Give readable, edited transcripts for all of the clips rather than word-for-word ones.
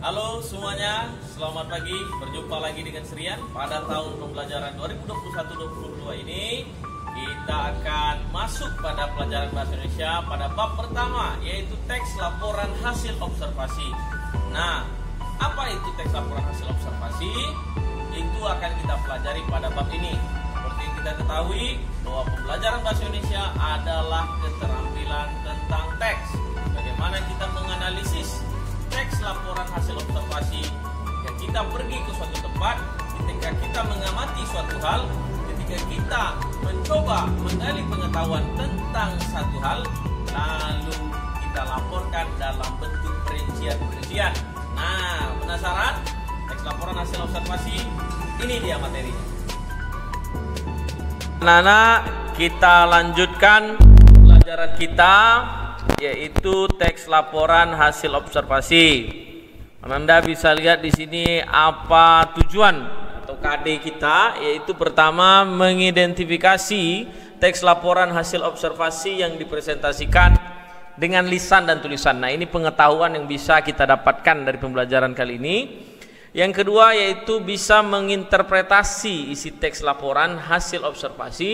Halo semuanya, selamat pagi. Berjumpa lagi dengan Serian. Pada tahun pembelajaran 2021-2022 ini kita akan masuk pada pelajaran bahasa Indonesia pada bab pertama, yaitu teks laporan hasil observasi. Nah, apa itu teks laporan hasil observasi? Itu akan kita pelajari pada bab ini. Seperti yang kita ketahui bahwa pembelajaran bahasa Indonesia adalah keterampilan tentang teks. Bagaimana kita menganalisis teks laporan hasil observasi yang kita pergi ke suatu tempat, ketika kita mengamati suatu hal, ketika kita mencoba menggali pengetahuan tentang satu hal, lalu kita laporkan dalam bentuk perincian-perincian. Nah, penasaran? Teks laporan hasil observasi, ini dia materinya. Anak-anak, kita lanjutkan pelajaran kita, yaitu teks laporan hasil observasi. Anda bisa lihat di sini apa tujuan atau KD kita, yaitu pertama mengidentifikasi teks laporan hasil observasi yang dipresentasikan dengan lisan dan tulisan. Nah, ini pengetahuan yang bisa kita dapatkan dari pembelajaran kali ini. Yang kedua yaitu bisa menginterpretasi isi teks laporan hasil observasi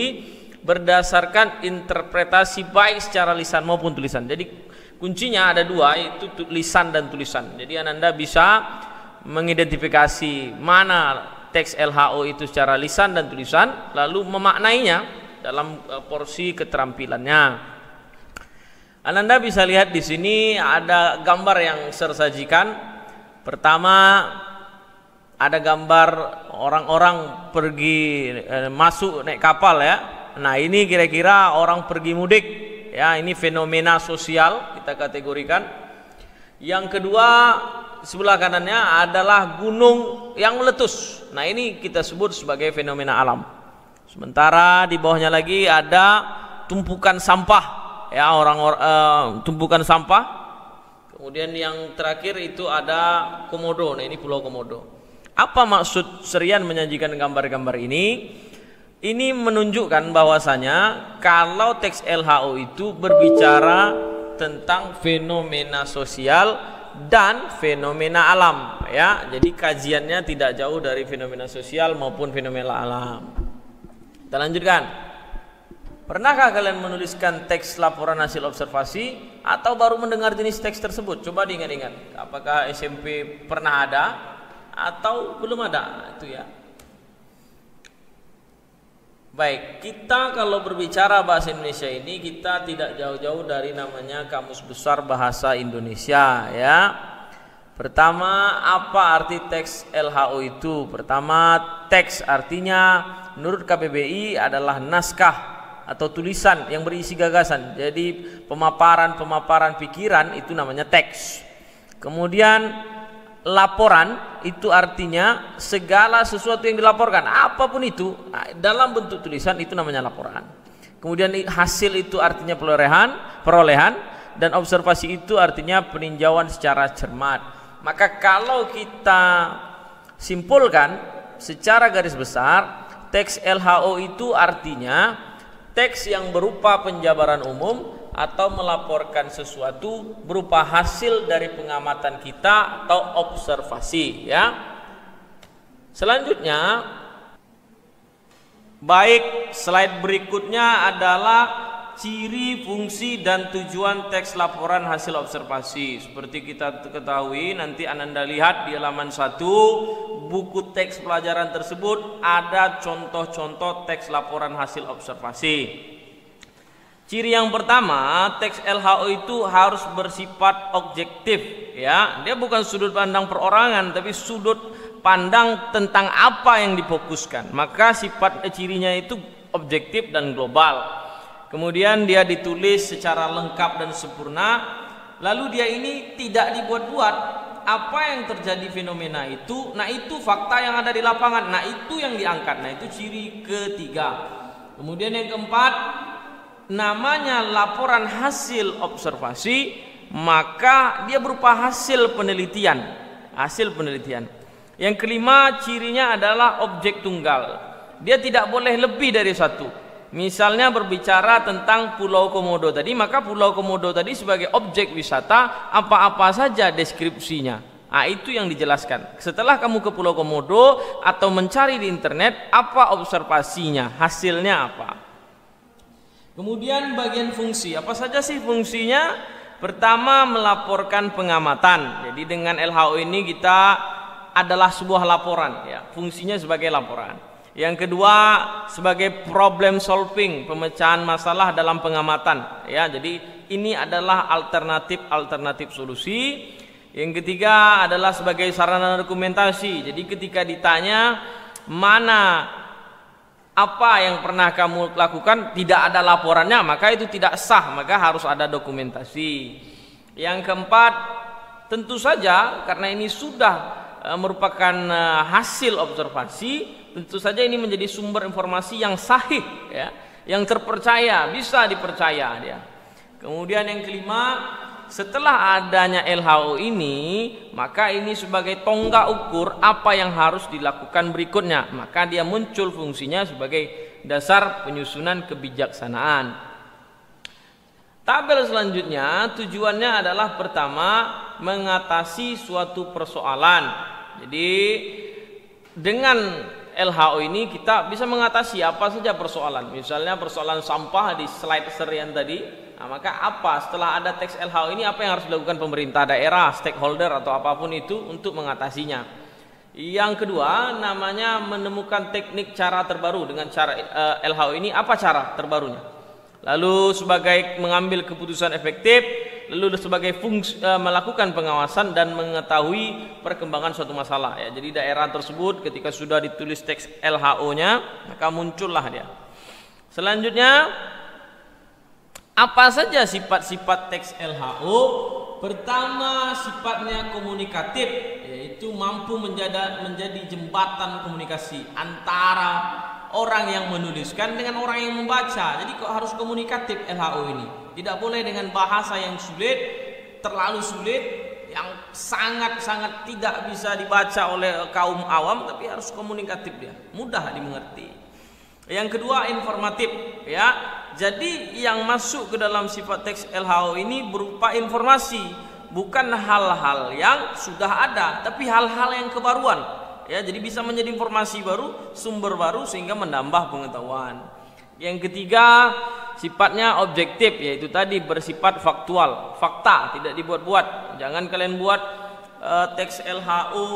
berdasarkan interpretasi baik secara lisan maupun tulisan. Jadi kuncinya ada dua, yaitu lisan dan tulisan. Jadi Anda bisa mengidentifikasi mana teks LHO itu secara lisan dan tulisan, lalu memaknainya dalam porsi keterampilannya. Anda bisa lihat di sini ada gambar yang saya sajikan. Pertama, ada gambar orang-orang pergi masuk naik kapal ya. Nah, ini kira-kira orang pergi mudik ya, ini fenomena sosial kita kategorikan. Yang kedua, sebelah kanannya adalah gunung yang meletus. Nah, ini kita sebut sebagai fenomena alam. Sementara di bawahnya lagi ada tumpukan sampah ya, tumpukan sampah. Kemudian yang terakhir itu ada Komodo. Nah, ini Pulau Komodo. Apa maksud Serian menyajikan gambar-gambar ini? Ini menunjukkan bahwasanya kalau teks LHO itu berbicara tentang fenomena sosial dan fenomena alam ya. Jadi kajiannya tidak jauh dari fenomena sosial maupun fenomena alam. Kita lanjutkan. Pernahkah kalian menuliskan teks laporan hasil observasi atau baru mendengar jenis teks tersebut? Coba diingat-ingat. Apakah SMP pernah ada atau belum ada? Itu ya. Baik, kita kalau berbicara bahasa Indonesia ini kita tidak jauh-jauh dari namanya Kamus Besar Bahasa Indonesia ya. Pertama, apa arti teks LHO itu? Pertama, teks artinya menurut KBBI adalah naskah atau tulisan yang berisi gagasan. Jadi pemaparan pikiran itu namanya teks. Kemudian laporan itu artinya segala sesuatu yang dilaporkan, apapun itu dalam bentuk tulisan, itu namanya laporan. Kemudian hasil itu artinya perolehan, dan observasi itu artinya peninjauan secara cermat. Maka kalau kita simpulkan secara garis besar, teks LHO itu artinya teks yang berupa penjabaran umum atau melaporkan sesuatu berupa hasil dari pengamatan kita atau observasi ya. Selanjutnya, baik, slide berikutnya adalah ciri, fungsi, dan tujuan teks laporan hasil observasi. Seperti kita ketahui, nanti Anda lihat di halaman 1 buku teks pelajaran tersebut ada contoh-contoh teks laporan hasil observasi. Ciri yang pertama, teks LHO itu harus bersifat objektif ya. Dia bukan sudut pandang perorangan, tapi sudut pandang tentang apa yang difokuskan. Maka sifat cirinya itu objektif dan global. Kemudian dia ditulis secara lengkap dan sempurna. Lalu dia ini tidak dibuat-buat. Apa yang terjadi fenomena itu, nah itu fakta yang ada di lapangan. Nah, itu yang diangkat. Nah, itu ciri ketiga. Kemudian yang keempat, namanya laporan hasil observasi, maka dia berupa hasil penelitian. Yang kelima, cirinya adalah objek tunggal. Dia tidak boleh lebih dari satu. Misalnya berbicara tentang Pulau Komodo tadi, maka Pulau Komodo tadi sebagai objek wisata apa-apa saja deskripsinya. Nah, itu yang dijelaskan. Setelah kamu ke Pulau Komodo atau mencari di internet, apa observasinya, hasilnya apa. Kemudian bagian fungsi, apa saja sih fungsinya? Pertama, melaporkan pengamatan. Jadi dengan LHO ini kita adalah sebuah laporan, ya, fungsinya sebagai laporan. Yang kedua, sebagai problem solving, pemecahan masalah dalam pengamatan, ya. Jadi ini adalah alternatif solusi. Yang ketiga adalah sebagai sarana dokumentasi. Jadi ketika ditanya mana apa yang pernah kamu lakukan, tidak ada laporannya, maka itu tidak sah, maka harus ada dokumentasi. Yang keempat, tentu saja karena ini sudah merupakan hasil observasi, tentu saja ini menjadi sumber informasi yang sahih, ya, yang terpercaya, bisa dipercaya dia. Kemudian yang kelima, setelah adanya LHO ini, maka ini sebagai tonggak ukur apa yang harus dilakukan berikutnya. Maka dia muncul fungsinya sebagai dasar penyusunan kebijaksanaan. Tabel selanjutnya tujuannya adalah pertama, mengatasi suatu persoalan. Jadi dengan LHO ini kita bisa mengatasi apa saja persoalan. Misalnya persoalan sampah di slide serian tadi. Nah, maka apa setelah ada teks LHO ini, apa yang harus dilakukan pemerintah daerah, stakeholder atau apapun itu untuk mengatasinya. Yang kedua, namanya menemukan teknik cara terbaru dengan cara LHO ini, apa cara terbarunya. Lalu sebagai mengambil keputusan efektif, lalu sebagai fungsi melakukan pengawasan dan mengetahui perkembangan suatu masalah, ya. Jadi daerah tersebut ketika sudah ditulis teks LHO-nya, maka muncullah dia. Selanjutnya, apa saja sifat-sifat teks LHO? Pertama, sifatnya komunikatif, yaitu mampu menjadi jembatan komunikasi antara orang yang menuliskan dengan orang yang membaca. Jadi kok harus komunikatif LHO ini. Tidak boleh dengan bahasa yang sulit, terlalu sulit, yang sangat-sangat tidak bisa dibaca oleh kaum awam, tapi harus komunikatif dia, mudah dimengerti. Yang kedua, informatif, ya. Jadi yang masuk ke dalam sifat teks LHO ini berupa informasi, bukan hal-hal yang sudah ada, tapi hal-hal yang kebaruan, ya. Jadi bisa menjadi informasi baru, sumber baru, sehingga menambah pengetahuan. Yang ketiga, sifatnya objektif, yaitu tadi bersifat faktual, fakta, tidak dibuat-buat. Jangan kalian buat teks LHO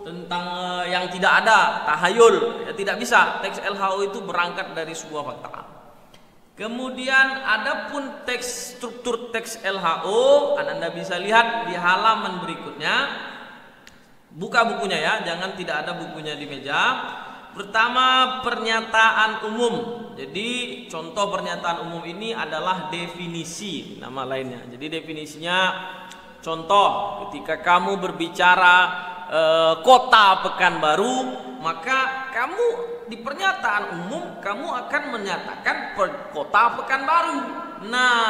tentang yang tidak ada, tahayul, ya, tidak bisa. Teks LHO itu berangkat dari sebuah fakta. Kemudian adapun struktur teks LHO, Anda bisa lihat di halaman berikutnya. Buka bukunya, ya, jangan tidak ada bukunya di meja. Pertama, pernyataan umum. Jadi contoh pernyataan umum ini adalah definisi, nama lainnya. Jadi definisinya, contoh ketika kamu berbicara kota Pekanbaru, maka kamu di pernyataan umum kamu akan menyatakan kota Pekanbaru. Nah,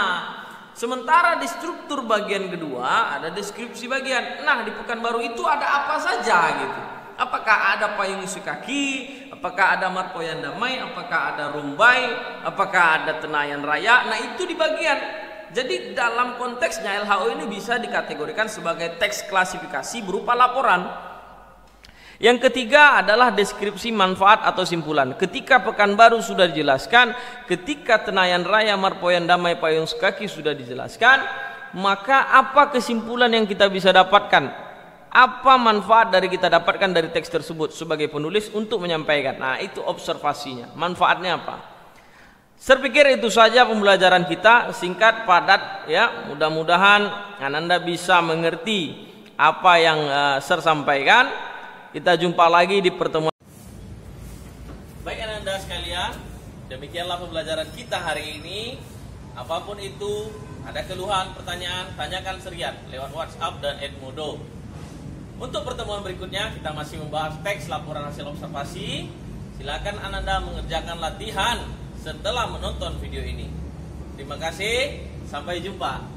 sementara di struktur bagian kedua ada deskripsi bagian. Nah, di Pekanbaru itu ada apa saja gitu. Apakah ada payung sekaki, apakah ada Marpoyan Damai, apakah ada Rumbai, apakah ada Tenayan Raya. Nah, itu di bagian. Jadi dalam konteksnya LHO ini bisa dikategorikan sebagai teks klasifikasi berupa laporan. Yang ketiga adalah deskripsi manfaat atau simpulan. Ketika Pekanbaru sudah dijelaskan, ketika Tenayan Raya, Marpoyan Damai, Payung Sekaki sudah dijelaskan, maka apa kesimpulan yang kita bisa dapatkan? Apa manfaat dari kita dapatkan dari teks tersebut sebagai penulis untuk menyampaikan? Nah, itu observasinya. Manfaatnya apa? Saya pikir itu saja pembelajaran kita, singkat, padat, ya. Mudah-mudahan Anda bisa mengerti apa yang saya sampaikan. Kita jumpa lagi di pertemuan. Baik Anda sekalian, demikianlah pembelajaran kita hari ini. Apapun itu, ada keluhan, pertanyaan, tanyakan serian lewat WhatsApp dan Edmodo. Untuk pertemuan berikutnya kita masih membahas teks laporan hasil observasi. Silakan Anda mengerjakan latihan setelah menonton video ini. Terima kasih, sampai jumpa.